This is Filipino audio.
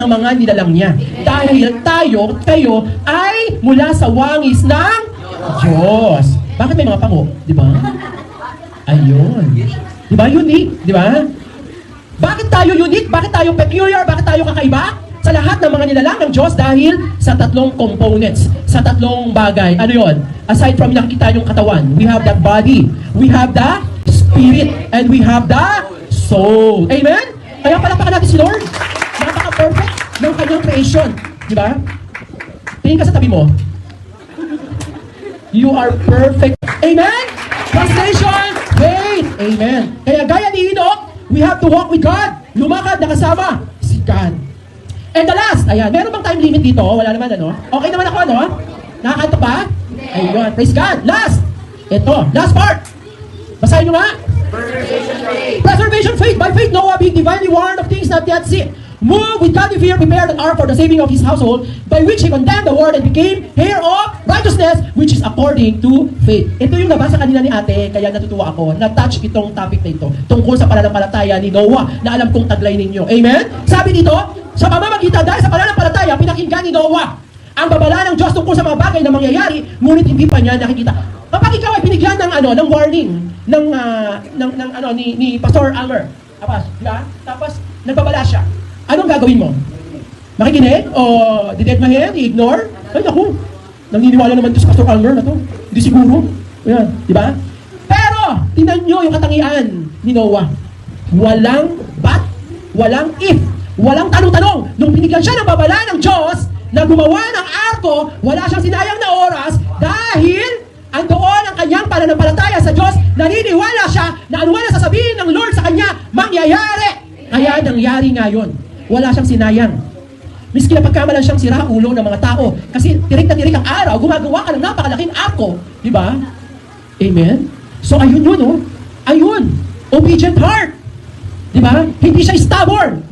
ang mga nilalang niya. Dahil kayo ay mula sa wangis ng Diyos. Bakit may mga pango? Di ba? Ayun. Di ba? Unique. Di ba? Bakit tayo unique? Bakit tayo peculiar? Bakit tayo kakaiba? Sa lahat ng mga nilalang ng Diyos dahil sa tatlong components, sa tatlong bagay. Ano yon? Aside from nakikita yung katawan, we have the body, we have the spirit, and we have the soul. Amen? Kaya palakpakan natin si Lord. Napaka-perfect ng kanyang creation. Di ba? Tingin ka sa tabi mo. You are perfect. Amen? Translation, faith. Amen. Kaya gaya ni Enoch, we have to walk with God. Lumakad na kasama si God. And the last, ayan, meron bang time limit dito? Wala naman, ano? Okay naman ako, ano? Nakakanto pa? Ayun, praise God. Last, ito, last part. Basahin nyo nga. Preservation faith. Preservation faith. By faith, Noah being divinely warned of things not yet seen, moved with godly fear, prepared an ark for the saving of his household, by which he condemned the world and became heir of righteousness, which is according to faith. Ito yung nabasa kanina ni ate, kaya natutuwa ako. Na-touch itong topic na ito, tungkol sa pananampalataya ni Noah, na alam kong taglay ninyo. Amen? Sabi dito, sa pamamagitan dahil sa pananampalataya, pinakinggan ni Noah ang babala ng Diyos tungkol sa mga bagay na mangyayari, ngunit hindi pa niya nakikita. Kapag ikaw ay binigyan ng warning ni Pastor Almer, di ba? Tapos nagbabala siya. Anong gagawin mo? Makikinig? O didedmahin? I-ignore? Ay, naku. Naniniwala naman ito sa Pastor Almer na to. Hindi siguro. Ayan, di ba? Pero, tingnan nyo yung katangian ni Noah. Walang but, walang if, walang tanong-tanong. Nung binigyan siya ng babala ng Diyos na gumawa ng arko, wala siyang sinayang na oras dahil andoon ang kanyang pananampalataya sa Diyos, naniniwala siya na anuman na sasabihin ng Lord sa kanya, mangyayari. Kaya nangyari ngayon. Wala siyang sinayang. Miski na pagkamalan siyang sira ulo ng mga tao. Kasi tirik na tirik ang araw, gumagawa ka ng napakalaking arko. Di ba? Amen? So ayun yun, oh. Ayun. Obedient heart. Di ba? Hindi siya stubborn.